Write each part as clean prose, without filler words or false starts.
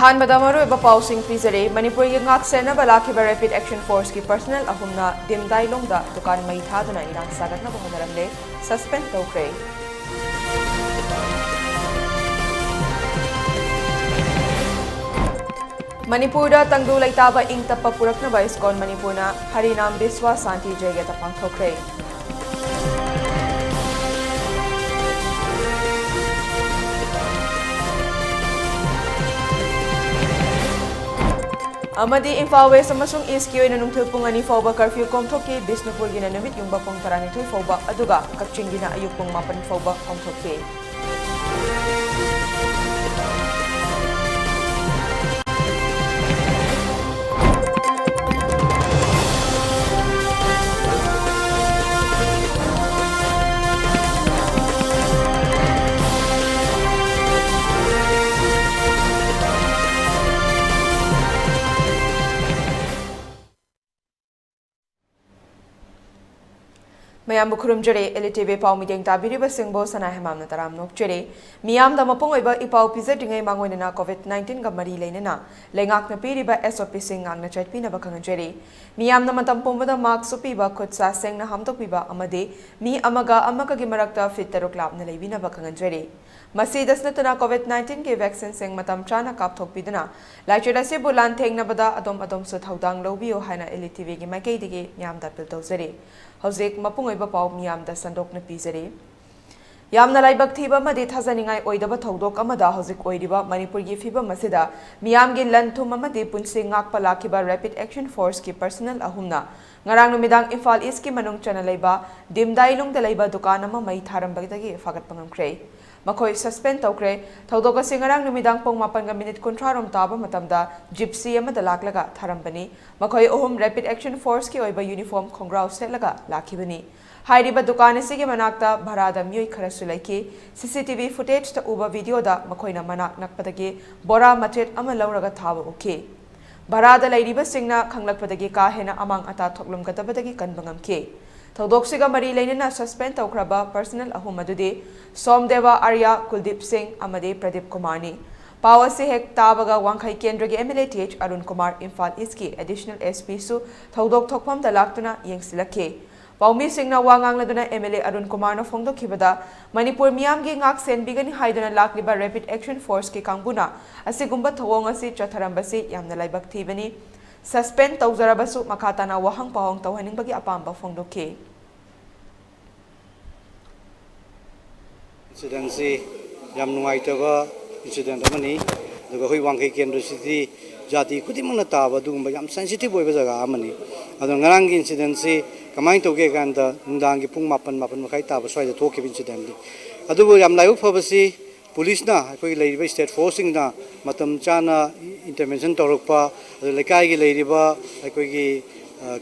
अहानबदा मरुइबा पाउसिंग पिजरे मणिपुर की ngak senaba lakiba rapid action force की personnel ahumna dimdailongda दुकान मई थादुना इरान सागतना होनरमले सस्पेंड तौख्रे मणिपुरदा तंगदु लैताबा इंग तप्पा पुरकनबा इस्कॉन मणिपुरना हरिनाम बिस्वा शांति जयगता पांगथोख्रे अमदी इम्फाल वेस्ट अमसुंग ईस्ट की ओइना नुंगथिल पुंग अनि फाउबा कर्फ्यू कोमथोकी बिष्णुपुर गिना नुमित युंगबा पुंग 12 फाउबा अदुगा कक्चिंग गिना अयुक पुंग 9 फाउबा कोमथोकी मयाम खुरुमजरे एलिटेवे पाउ मीटिंग ताबिरिबा सिंगबो सना हेमाम न तराम नोकचरे मियाम द मपोंग ओइबा इपाउ पिजटिंगै मांगोइना कोविड-19 गा मरी लेनेना लेंगाक न पीरिबा एसओपी सिंग आंगना चटपिना बखंगजरे मियाम न मतम पोंबदा मार्क सुपीबा खुदसा सेंगना हमतोकपिबा अमदे मी अमगा गी मरक्ता फिट तरुक लापना लेबिना बखंगजरे मसीदसनतना कोविड-19 के वैक्सीन सिंग मतम चाना कापथोकपिदना लाइचेदासे बुलान थेंगनबदा अदोम सु थौदांग लौबियो हाइना एलिटेवे गी माइकैदिगे मियाम दा पिल तौजरे हौजिक मपुंगैबा पाउ मियामदा संदोकना पिजरे यामना लाइबक थीबा मदे थाजनिंगाई ओइदबा थौदोक अमदा हौजिक ओइरिबा मणिपुर की फिबा मसिदा मियामगी लनथुम अमदे पुंसि ngakpa लाखिबा रैपिड एक्शन फोर्स की पर्सनल अहुमना ngarang numitang इम्फाल ईस्ट की मनung chana leiba dimdailung da leiba dukan ama mai tharambagdagi fagat pangamkre मखोई सस्पेंड तौक्रे थौदोक सिंगरांग नुमिदांग पोंग 9 कुंथ्रा रोम ताबा मतमदा जिप्सी अमदा लाकलगा थारंबनी मखोई ओहुम रैपिड एक्शन फोर्स की ओइबा यूनिफॉर्म खोंग्राउ सेटलगा लाखिबनी हाइरिबा दुकान सिगे मनाक्ता भरादा मियोई खरसु लैकी सीसीटीवी फुटेज ता उबा वीडियो दा मखोइना मनाक नकपदगी बोरा मचेट अमा लौरगा थाबा उखे भरादा लैरिबा सिंगना खंगलकपदगी का हेना अमांग अता थोकलमगतबदगी कनबंगमके थौदोकसिगा मरी लेनेना सस्पेंड तौख्रबा पर्सनल अहुम अदुदे सोमदेवा आर्या कुलदीप सिंह अमदे प्रदीप कुमार ने पाव से हेक ताबगा वांखै केंद्र के एमएलए अरुण कुमार इम्फाल ईस्ट की एडिशनल एसपी सु थौदोक थोकफम दा लाक्तुना येंगसिलखे पाउमी सिंगना वांगांगलदुना एमएलए अरुण कुमार न फोंदोखिबदा मणिपुर मियाम गी ngak senbigani haiduna lakliba rapid action force के कांगबुना असिगुंबा थवोंग असि चथरंबसि यामना लाइबक थीबनी सस्पेंड तौजरबसु मखाताना वहंग पावंग तौहनिंगबगी अपांबा फोंदोखे इंसिडेंसी याम नुंगाइतबा इंसिडेंट अमनी दुगा होई वांखै केंद्र सिटी जाति खुदिमंगना ताबा दुगुंबा याम सेंसिटिव ओइबा जगह अमनी अदो ngarang gi इंसिडेंट से कमाइन तौगे गांदा नुंदांग gi पुंग 9 मखाइ ताबा स्वाइदा थोखे इंसिडेंट दि अदुबो याम लाइव फबसी पुलिस ना अखोई लेरिबा स्टेट फोर्सिंग ना मतम चाना इंटरवेंशन तौरकपा लेकाई गी लेरिबा अखोई गी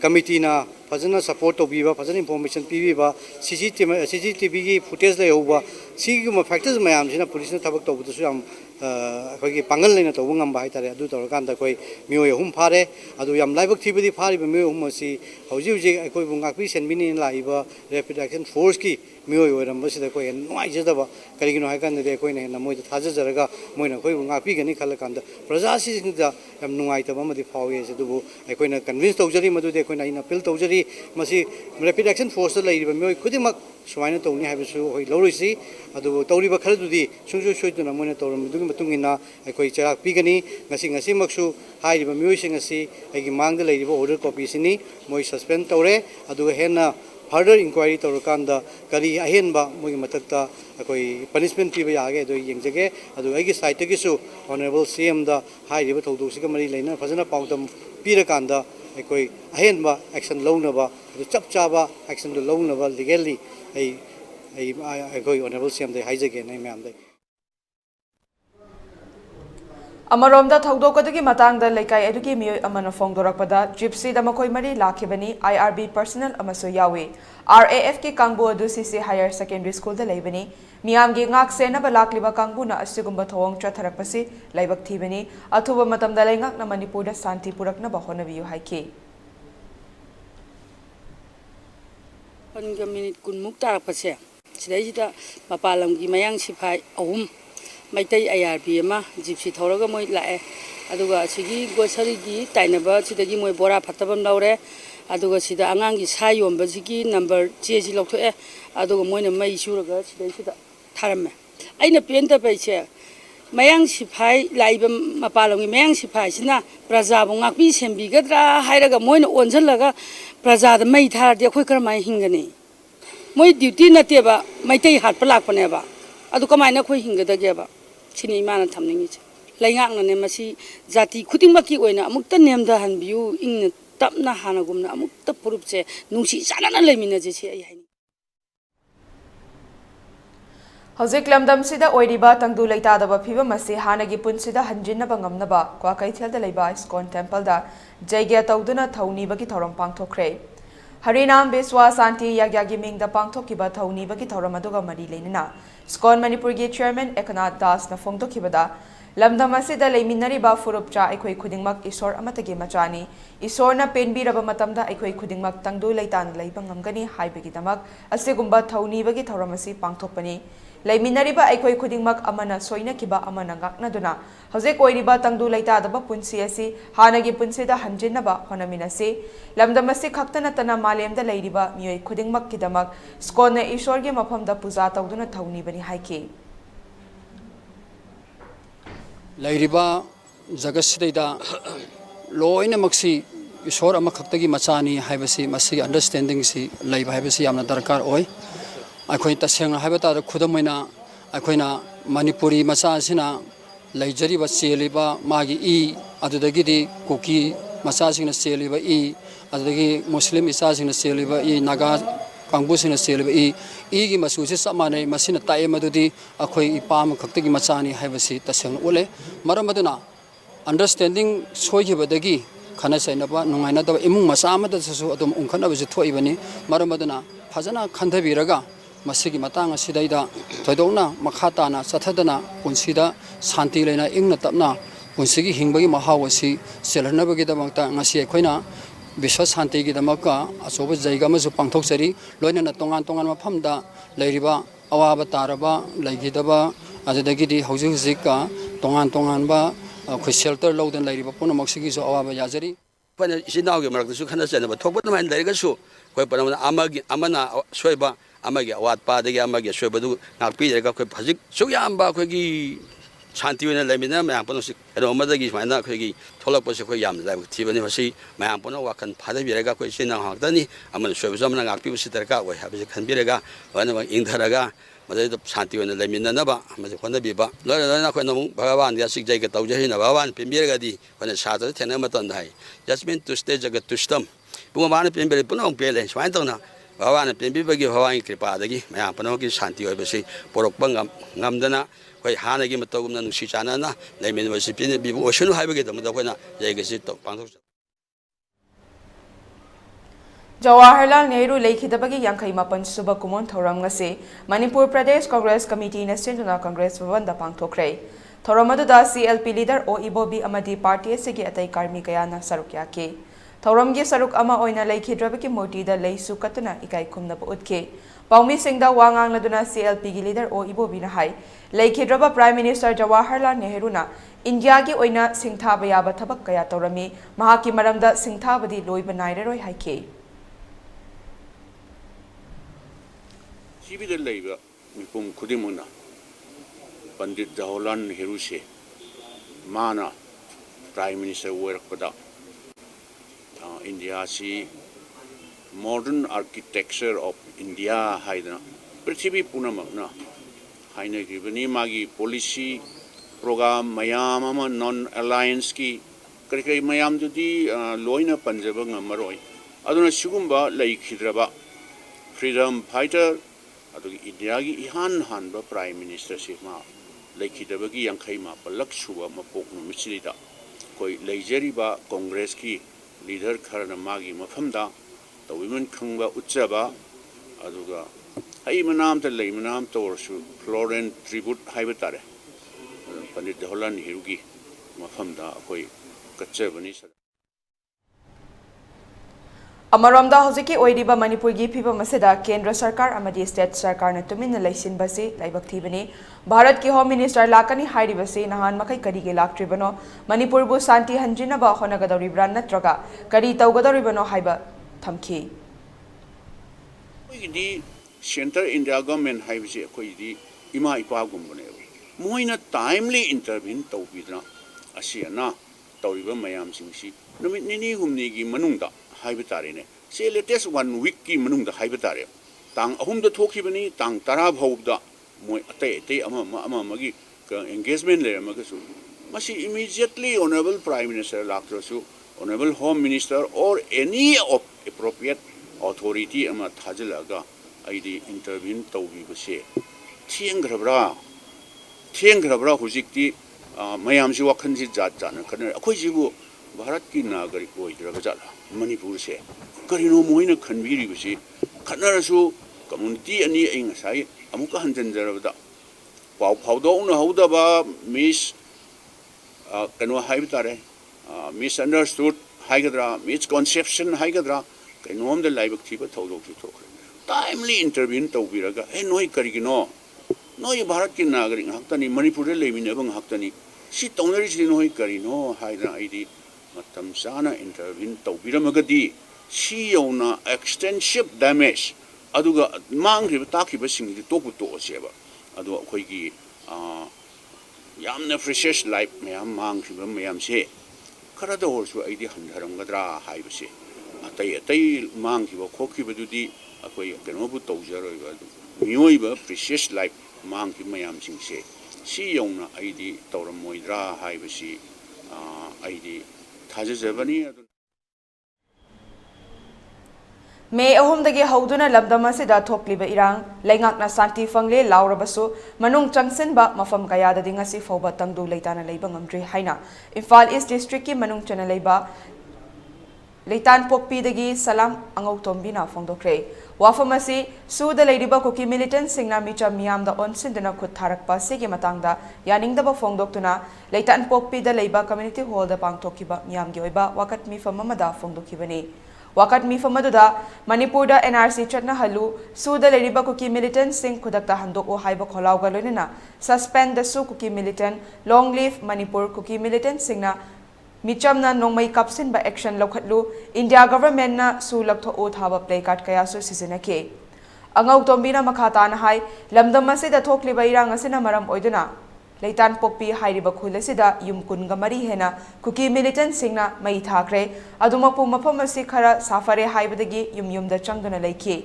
कमिटी ना फजना सपोर्ट तौबीबा फजना इंफॉर्मेशन पीबीबा सीसीटीवी की फुटेज लेहौबा सिगुम फैक्टर्स मयाम सिना पुलिस ना थबक तौबदसु याम अखोई पांगल लेना तौब ngamba हाइतारे अदु तौरकांदा अखोई मियोय हुम फारे अदु याम लाइबक थीबदी फारिबा मियोय हुम असि हौजि हौजि अखोई बुंगाकपि सेनबिनी लाइबा रैपिड एक्शन फोर्स की मियोय ओरमबसिदा अखोई नुआइजदबा करिगिनो हाइकांदे अखोइना हेना मोइदा थाजजरगा मोइना अखोई बुंगाकपिगनी खलकांदा प्रजासिंगदा याम नुआइतबा मदि फावे से दुबु अखोइना कन्विंस तौजरी मदुदे अखोइना इन अपील तौजरी मसी रैपिड एक्शन फोर्स लाइरिबा मियोय खुदिमक सुमाइना तौनी हाइबसु होई लौरिसी अदु तौरिबा खरदुदी सुंसु सोइदुना मोइना तौरमदुगी मतुंगिना अखोई चराक पिगनी ngasi maksu हाइरिबा मियोयसिंग असि आइगी मांगदा लेरिबा ऑर्डर कॉपी सिनी मोइ सस्पेंड तौरे अदु हेना फर्दर इंक्वायरी तौरकांदा करी अहेनबा मोइ मतकता अखोई पनिशमेंट पीबा यागे दो येंजगे अदु आइगी साइड तगिसु ऑनरेबल सीएम दा हाइरिबा थौदोसिगा मरि लेना फजना पाउदम पीरकांदा अखोई अहेनबा एक्शन लौनबा चप चाबा एक्शन दो लौनबा लीगली अखोई ऑनरेबल सीएम दे हाइजगे नै म्याम दे अमरोमदा थौदोकदगी मतांगदा लेकाई एदुगी मियोय अमना फोंगदोरकपदा जिप्सी दा मखोई मरी लाखिबनी आईआरबी पर्सनल अमसो यावे आरएएफ के कांगबो अदु सीसी हायर सेकेंडरी स्कूल दा लेबनी मियामगी ngak सेनबा लाखलिबा कांगबुना असिगुंबा थवोंग चथरकपसि लाइबक थीबनी अथुबा मतमदा लेंगाकना मणिपुरदा शांति पुरकनबा होनबियु हाइके पंगा मिनिट कुन मुक्ता पसे सिदैजिदा मपालमगी मयांग सिफाई अहुम Maitai IRP ama gypsy thoroga moi lae aduga sigi grocery gi tainaba sidagi moi bora phatabam laure aduga sida angang gi sa yomba sigi number cheji lokthoi aduga moina mai suraga sidai sida tharame aina penta paiche mayang siphai laiba mapalongi mayang siphai sina praja bu ngakpi sembi gadra hairaga moina onjalaga praja da mai thar de khoi kar mai hingani moi duty na teba maitai hat palak paneba adu kamaina khoi hingadage ba sini mana thamningi laingak na ne masi jati khudingmaki oina amukta nemda hanbiu ingna tapna hanagumna amukta purupche nungsi sanana leimina je che ai haini Hojik lamdam sida oiriba tangdu leitadaba phibam asi hanagi punsida hanjinnaba ngamnaba Kwakaithelda leiba Iskon Temple da jaigya tawduna thaunibagi thoram pangthokre Harinam Biswa Santi Yagyagi Mingda pangthokiba thaunibagi thoram aduga mari leinina Iskon Manipur gi chairman Ekanath Das na phongtokibada lamdam asida leiminariba furupcha aikhoi khudingmak isor amatagi machani isorna penbiraba matamda aikhoi khudingmak tangdu leitan leiba ngamgani haibagi damak asigumba thaunibagi thoram asi pangthokpani Laiminariba aikhoi khudingmak amana soina kiba amana ngaknaduna hojek oiriba tangdu leitadaba punsi asi hanagi punsida hanjinnaba honaminasi lamdamasi khaktana tana malemda leiriba miyoi khudingmak kidamak skona ishorgi maphamda puja tawduna thaunibani haiki Lairiba Jagasidida loina maksi ishor ama khaktagi machani haibasi masi understanding si laiba haibasi amna darkar oi akhoi taseng haibata khudamoina akhoina Manipuri macha sina laijariba cheliba magi e adudagi di koki macha singna cheliba e adudagi muslim isa singna cheliba e naga kangbu singna cheliba e gi masu se samane masina tae madudi akhoi ipam khaktagi machani haibasi taseng ule maramaduna understanding soihibadagi khana sainaba nungaina da imung macha amada su adum ungkhana bisi thoibani maramaduna phajana khandhabiraga masigi matang asidaida thoidona makhatana sathadana punsida santi leina ingna tapna punsigi hingbagi mahawasi selhanabagi damakta ngasi khoina biswa santi gi damaka asoba jaiga masu pangthokchari loinana tongan tongan mafamda leiriba awaba taraba laigidaba adadagidi hauji hujika tongan tongan ba khoi shelter lawdan leiriba puna maksigi so awaba yajari pana isinawgi maraksu khana chanaba thokpa man leirigasu khoi panamana amana soiba amagi awat padagi amagi soibadu ngakpi rega khoi phajik suyamba khoigi shanti wena lemina mayang ponosi ero madagi maina khoigi tholak pose khoi yam lai thibani masi mayang pono wakan phadabi rega khoi sina haktani amana soibajamna ngakpi usi darka oi habisi khanbirega wana ingtharaga madai shanti wena lemina naba maji khonabiba loina khoi namu bhagavan ya sik jaiga tawjahina bhagavan pimbirega di khona sata thena matan dai jasmin to stage jagat to stam bungabana pimbere punong pele swain tawna Bhavan Pimbibagi Hawaii Kripadagi, Mayapanoki Santi Obesi, Porokbangam, Namdana, quite Hanagi Matogum and Shichana, Layman was Pibu Ocean Hibagate, Mudawena, Jagasito, Pantos. Jawaharlal Nehru Lekhidabagi Yankai Mapan Subakumon Thoramngase, Manipur Pradesh Congress Committee National Congress Vanda Pangtokre. Thoramadu CLP leader O Ibobi Amadi Party Sigi Atai Karmi Kayana Sarukyake. Thoramgi saruk ama oina leikhidrabaki murti da leisu katuna ikai khumnaba utke paumi singda wangang laduna CLP gi leader O Ibobi na hai leikhidraba Prime Minister Jawaharlal Nehru na India gi oina singthaba yaba thabak kaya torami mahaki maramda singthabadi loiba nairaroi haike Sibida leiba mipum khudimuna Pandit Jawaharlal Nehru se mana Prime Minister workpada India si modern architecture of India haidana Prithvi punamakna haina gibani magi policy program mayam ama non alliance ki kari mayam judi loina panjaba ngamaroi aduna sigumba laikhidraba freedom fighter adu India gi ihan hanba prime minister si ma laikhidaba gi yankhai ma palak suba mapok no michilida koi leijeriba congress ki leader Karana Magi Mafamda, the women Kanga Uchaba, Aduga, Haimanam, the Laymanam, Torsu, Florent tribute Hibatare, Pandit Jawaharlal Nehru Mafamda, Koi Kachevani. अमरोमदा हौजिकी ओइरिबा Manipur की फिवम असिदा केंद्र सरकार अमदी state सरकार ने तुमिन लैसिनबसी लाइबक थीबनी भारत की home minister लाकनी हाइरिबसी नहान मखै करिगे लाक्ट्रिबनो मणिपुर बु शांति हंजिनबा होनगदौरिब्रा नत्रगा करी तौगदौरिबनो हाइबा थमखी कोइदी centre India government हाइबसी कोइदी इमा इपा गुमबने मोइना टाइमली इंटरवीन तौबिदना असियाना तौरिबा मयाम सिंगसी नुमित निनी हुमनी की मनुंगदा हाइबे तारेने से लेटेस्ट 1 वीक की मनुंगदा हाइबे तारे तांग अहुमदा थोखिबनी तांग 10 भौबदा मोय अतै अतै अमगी एंगेजमेंट लेरमगसु मसी इमीडिएटली ऑनरेबल प्राइम मिनिस्टर लाक्ट्रसु ऑनरेबल होम मिनिस्टर और एनी एप्रोप्रिएट अथॉरिटी अमा थाजलगा आइदी इंटरवीन तौबिबसे थेंग्रबरा हुजिकती मयामसी वखनसी जात जाना खन अखोइजिबु भारत की नागरिक ओइद्रबा जाला मणिपुर से करिनो मोइना खनबिरिबसी खनरसु कम्युनिटी अनि ऐ ngасai अमुक हंजनजरबदा पाव फावदौन हौदबा मिस कनो हाइब तारे मिस अंडरस्टूड हाइगद्रा मिस कॉन्सेप्शन हाइगद्रा कनोम द लाइबक थीबा थौदौसु थोखरे टाइमली इंटरवीन तौबिरगा ए नोइ करिगिनो नोइ भारत की नागरिक हक्तनी मणिपुर लेमिनबं हक्तनी सी तौनरिसि नोइ करिनो हाइद्रा आइदी मतम चाना इंटरवीन तौबिरमगदी सी यौना एक्सटेंसिव डैमेज अदुगा मांग्रिब ताखिबसिंगदि तोपु तोसेबा अदु अखोइगी यामना फ्रेशेस लाइफ मयाम मांग्रिब मयामसे खरदा होरसु आइदी हंधरमगद्रा हाइबसे अतै अतै मांग्रिब खोखिबदुदी अखोइ कनोबु तौजरोइबा मियोइबा फ्रेशेस लाइफ मांग्रिब मयामसिंगसे सी यौना आइदी तौरमोइद्रा हाइबसी आइदी थाजजबनी मे अहुमदगी हौदुना लमदम असिदा थोक्लिबा इरांग लैंगाकना शांति फंगले लाउरबसु मनुंग चंगसिनबा मफम कयाददि ngasi फौबा तंगदु लेताना लेबा ngamdri हाइना इम्फाल ईस्ट डिस्ट्रिक्ट की मनुंग चना लेबा लेतान पोकपीदगी सलाम अंगौ तोंबिना फोंदोक्रे वाफम असि सुदा लेरिबा कुकी मिलिटेंट सिंगना मिचा मियामदा ओनसिंदना खुद थारकपा सिगे मतंगदा यानिंगदबा फोंदोक्तुना लेतान पोकपीदा लेबा कम्युनिटी हॉलदा पांगथोकिबा मियामगी ओइबा वाकत मिफम अमदा फोंदोकिबनी वाकत मिफम अदुदा मणिपुरदा एनआरसी चटना हलु सुदा लेरिबा कुकी मिलिटेंट सिंग खुदकता हंदोको हाइबा खोलाउगा लोइना सस्पेंड दसु Kuki militant long live Manipur Kuki militant सिंगना मिचमना नोंगमई कापसिनबा एक्शन लौखटलु इंडिया गवर्नमेंट ना सु लखथो थाबा प्ले कार्ड कयासु सिजनके अंगौ तोंबिना मखाताना हाई लमदम असिदा थोक्लिबा इरांग असिना मरम ओइदुना लेतान पोकपी हाइरिबा खुल असिदा युम कुनगा मरी हेना कुकी मिलिटेंट सिंगना मई थाख्रे अदुमपु मफम असि खरा साफरे हाइबदगी युमदा चंगदुना लेखि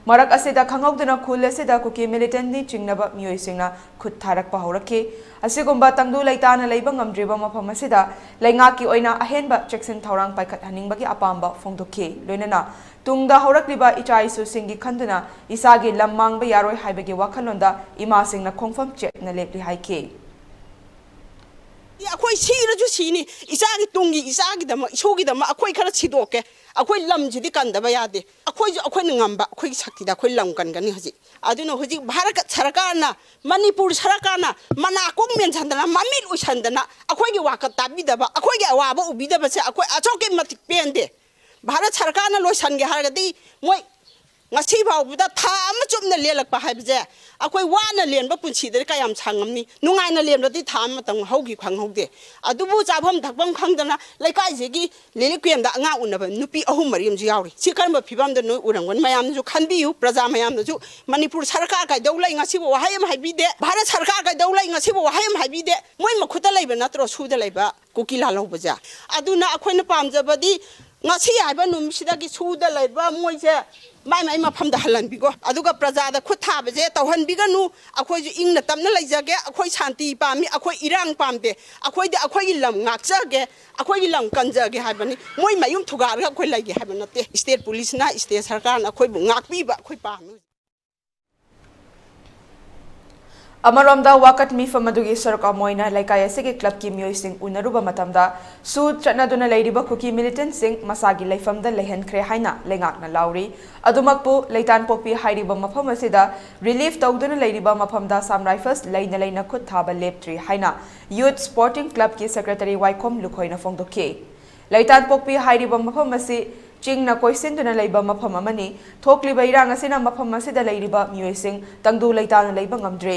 मरक असिदा खंगौदुना खुल असिदा कुकी मिलिटेंट नि चिंगनबा मियोइ सिंगना खुद थारकपा हौरखे असिगुम्बा तंगदु लेताना लेबा ngamdriba मफम असिदा लेंगाकी ओइना अहेनबा चेक्सिन थौरांग पाइखत हनिंगबगी अपाम्बा फोंदोखे लोइनना तुंगदा हौरक्लिबा इचाइसु सिंगी खंदुना इसागी लम्मांगबा यारोय हाइबगी वाखलोंदा इमा सिंगना खोंगफम चेकना लेपलि हाइखे अखोई सीरजु सीनी इसागी तुंगी इसागी दम इशोगी दम अखोई खरा छिदोके अखोई लमजिदि कंदबा यादे अखोई ngamba अखोई शक्ति दा अखोई लम कनगनी हजि अदुनो हजि भारत सरकारना मणिपुर सरकारना मनाकों मेंसंदना ममिल उछंदना अखोई वाकत ताबिदबा अखोई अवाबा उबिदबा से अखोई अचोके मतिक पेंदे भारत सरकारना लोइसनगे हारगदि मोय ngasi bawbuda tha ama chumna lelakpa haibje akoi wana lenba punchi de kayam changamni nungaina lenbadi tha ama tang haugi khanghaude adubu chabam thakbam khangdana laikai jegi lelikwem da anga unaba nupi ahum mariam ji yauri sikarma phibam da no urangwan mayam ju khanbiu praja mayam ju manipur sarkar kai daulai ngasi bo wahayam haibide bharat sarkar kai daulai ngasi bo wahayam haibide moi makhuta laiba natro suda laiba kokila lawbaja aduna akoina pamjabadi ngasi haiba numsidagi suda laiba moise mai mafamda halanbigo aduga prajada khutha baje tawhanbiganu akhoi ju ingna tamna laijage akhoi shanti pami akhoi irang pamde akhoi de akhoi lam ngakjage akhoi lam kanjage habani moi mayum thugar ga akhoi laige habanate state police na state sarkar na akhoi bu ngakpi ba akhoi pami अमरोमदा वाकत मिफम अदुगी सरका Moina लाइकाय असिगे club की मियोइसिंग उनरुबा मतमदा सुद चटनादुना लेरिबा Kuki militant सिंग मसागी लेफमदा लेहनख्रे हाइना लेंगाकना Lowry अदुमकपु लेतान Poppy हाइरिबा मफम असिदा relief तौदुना लेरिबा मफमदा साम rifles लेना खुद थाबा लेप्ट्री हाइना youth sporting club की secretary Viacom लुखोइना फोंदोके लेतान Poppy हाइरिबा मफम असि chingna koisinduna leiba mafam amani thokliba irang asina mafam asida leiriba mioising tangdu leitana leiba ngamdre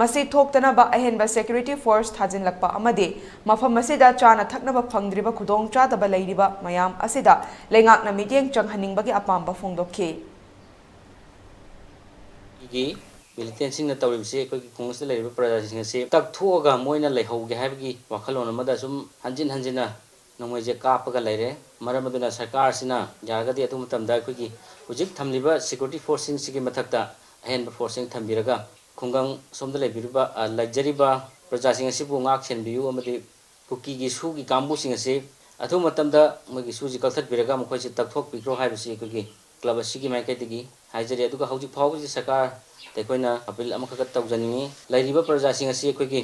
masi thoktanaba ahenba security force thajinlakpa amade mafam asida chana thaknaba phangdriba khudong chadaba leiriba mayam asida lengakna mityeng changhaningbagi apamba phongdokhe gi militant sing na tawribse ko ki khongsta leiba praja sing se tak thuoga moina leihauge haibgi wakhalon amada sum hanjina nongmoije kapaga leire maramaduna sarkar sina yargadi atu matamda ko ki hujik thamliba security force sing sigi mathakta ahenba force sing thambiraga khungang somda leibiriba lajariba praja sing asibu ngak senbiyu amadi kuki gi su gi kambu sing ase atu matamda mogi suji kalthat biraga mokhoisi takthok pikro haibsi ko ki club asigi mai kaitigi haijari aduga hauji phawji sarkar tekoina apil amakha tawjani lairiba praja sing asi kogi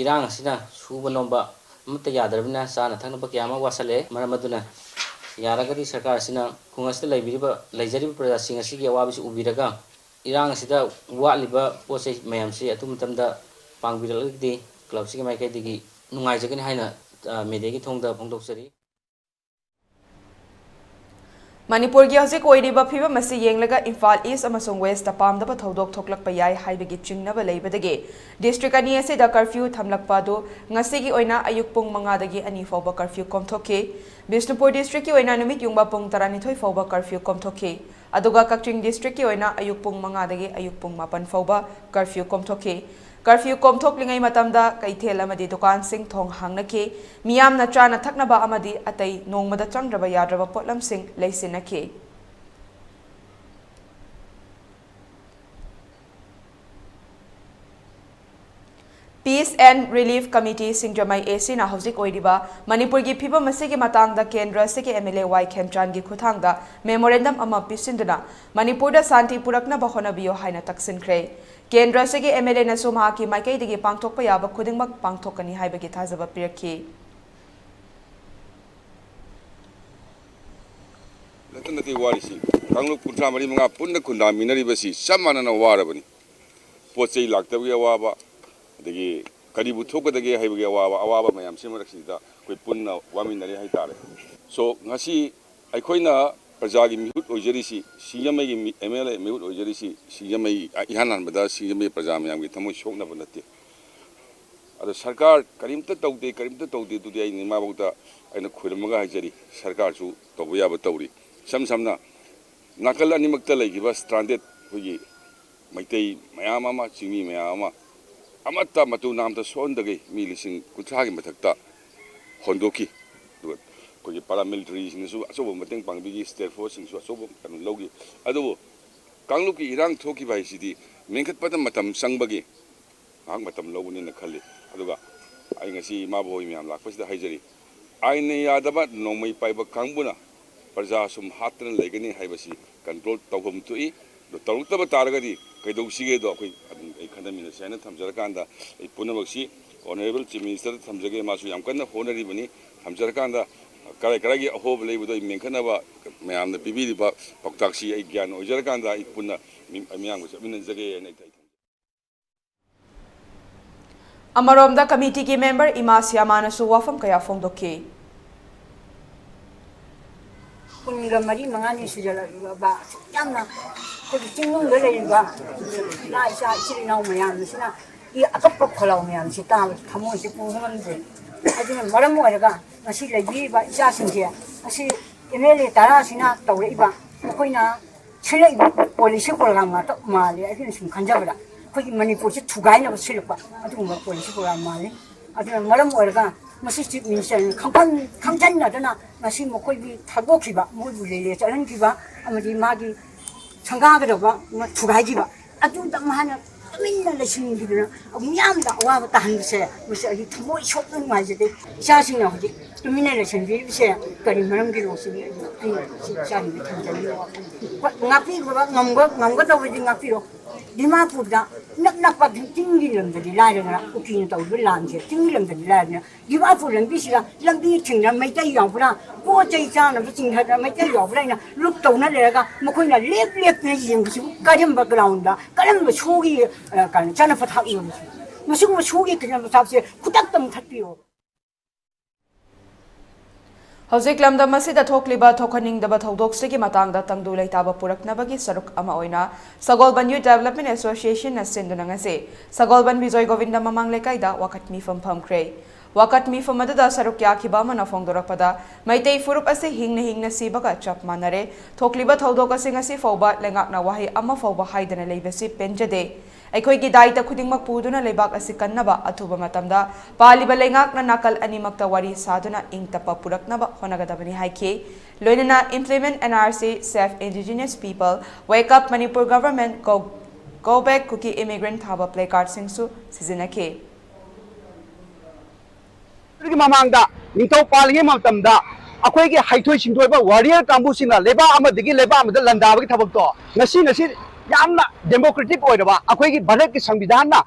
irang asina suba nomba mutta yadarabina sana thangna bakya ma wasale maramaduna yaragadi sarkar asina khungasta laibiriba laijariba praja sing asi gi awabisu ubiraga irang asida waliba posai mayamsi atum tamda pangbiralgdi club sigi mai kaitigi nungaijagani haina medegi thongda phongdoksari Manipur gi hojik oiriba phiba masi yenglaga Imphal East amasung West tapamda pa thodok thoklakpa yai haibagi chingnaba leibadage district ani asida curfew thamlakpa do ngasigi oina ayuk pung 5 dagi ani fawba curfew komthokhe Bishnupur district ki oina numit yungba pung 12 fawba curfew komthokhe aduga Kakching district ki oina ayuk pung 5 dagi ayuk pung 8 fawba curfew komthokhe curfew komthoklingai matamda kaithel amadi dukan sing thong hangnake miyamna chana thaknaba amadi atai nongmada changraba yadraba potlam sing leisinake Peace and Relief Committee Singjamai AC na hojik oiriba Manipur gi phiba masigi matangda Kendra sigi MLA Y Khemchan gi khuthangda memorandum ama pisinduna Manipur da santi purakna bahona biyo haina taksinkhre Kendra sigi MLA na sumha ki maikai digi pangthokpa yaba khudingmak pangthokani haibagi thajaba pirakhi Latanati warisi kangluk putra mari mga punna kunda minari basi samana na warabani pochei laktabi awaba dagi karibu thokadagi haibagi awaba mayam simaraksida koi punna waminari haitare so ngasi aikoina prajagi mihut ojerisi siyamai MLA mihut ojerisi siyamai ihanan bada siyamai prajam yang thamoi sokna banate ado sarkar karimta tawde dudi ai nima bauta aina khoiramaga hajari sarkar su tobuya ba tawri samna nakal animakta laigiba stranded hoyi maitai mayam ama chingmi mayam ama amata matu namta sondage mi lising kuthagi mathakta hondoki ko paramilitary sing su asobo mateng pangbigi state force sing su asobo kan logi adu kangluki irang thoki bai sidi mengkhat padam matam sangbagi ang matam loguni na khali aduga ai ngasi maboi myam lakpasida haijari aine yadaba nomai paiba kangbuna praja sum hatran legani haibasi control tawhum tui do tawtaba taragadi kaidou sige do koi ai khandami na sena thamjarakanda ai punabaksi honorable chief minister thamjage masu yam kanna honari bani thamjarakanda karai ahob leibudo mengkhanaba mayamna pibiriba paktaksi ai gyan ojarakanda ai punna miyang min jage nei thai Amaromda committee ki member Imas Yamana su wafam kaya phongdokhe kunga mari mangani sujala ba yamna ko tingung le le ba la isa chiri naw mayam sina I akappa kholaw mayam si ta thamo si pu hon de ajina maram mo ga ngasi le bi ba isa sinje asi MLA tara sina tawre ba koina chile policy program ma to mali ajina sim khanjabra ko Manipur si thugai na silpa atu ma policy program mali ajina maram mo ga masi chief minister khangjan na dana masi mo koi bi thagokhi ba mo bu le charan ki ba amadi magi changa ga ba ma thugai ji ba atu ta mahana minna le shin gi na amyam da wa ta han se masi ai thmo shop na ma je de sha shin na hoji minna le shin bi se kari maram gi ro si ai sha ni khangjan ni ngapi ba ngam ta bi ngapi ro Dimapur da nak pa tinggi lam da dilai na ukin ta ulan je tinggi lam da dilai na Dimapur lam bi sila lam bi ting na mai tai yang pura po chai cha na bi ting ha mai tai yang pura na luk tau na le ga mo khoi na lep na yin su ka rim background da ka ram ba chogi kan cha na fa thak yo mo su chogi kan ba thak se kutak tam thak pi yo Hojik lamdam asida thokliba thokhaningdaba thodoksigii matangda tangdu leitaba puraknabagi saruk ama oina Sagolban Youth Development Association na sinduna ngasi Sagolban Bijoy Govinda mamang lekaida wakat mifam phamkre wakat mifam adada saruk yakhiba amana phongdorakpada maitei furup ase hingna sibaga chap manare thokliba thodok asing asi fawba lengakna wahi ama fawba haidana leibasi penjade ꯑꯩꯈꯣꯏꯒꯤ diet ꯈꯨꯗꯤꯡꯃꯛ ꯄꯨꯗꯨꯅ ꯂꯩꯕꯥꯛ ꯑꯁꯤ ꯀꯟꯅꯕ ꯑꯊꯨꯕ ꯃꯇꯝꯗ ꯄꯥꯜꯂꯤꯕ ꯂꯩꯉꯥꯛꯅ ꯅꯥꯀꯜ ꯑꯅꯤꯃꯛꯇ ꯋꯥꯔꯤ ꯁꯥꯗꯨꯅ ꯏꯪꯇꯞꯄ ꯄꯨꯔꯛꯅꯕ ꯍꯣꯠꯅꯒꯗꯕꯅꯤ ꯍꯥꯏꯈꯤ ꯂꯣꯏꯅꯅ implement NRC Save Indigenous People Wake Up Manipur Government Go Back Kuki Immigrant ꯊꯥꯕ ꯄ꯭ꯂꯦꯀꯥꯔꯠꯁꯤꯡꯁꯨ ꯁꯤꯖꯤꯟꯅꯈꯤ ꯃꯃꯥꯡꯗ ꯅꯤꯡꯊꯧ ꯄꯥꯜꯂꯤꯉꯩ ꯃꯇꯝꯗ ꯑꯩꯈꯣꯏꯒꯤ ꯍꯩꯊꯣꯏ ꯁꯤꯡꯊꯣꯏꯕ ꯋꯥꯔꯤꯌꯔ ꯀꯥꯡꯕꯨꯁꯤꯡꯅ ꯂꯩꯕꯥꯛ ꯑꯃꯗꯒꯤ ꯂꯩꯕꯥꯛ ꯑꯃꯗ ꯂꯥꯟꯗꯥꯕꯒꯤ ꯊꯕꯛꯇꯣ ꯉꯁꯤ ꯌꯥꯝꯅ ꯗꯦꯃꯣꯀ꯭ꯔꯦꯇꯤꯛ ꯑꯣꯏꯔꯕ ꯑꯩꯈꯣꯏꯒꯤ ꯚꯥꯔꯠꯀꯤ ꯁꯪꯕꯤꯙꯥꯟꯅ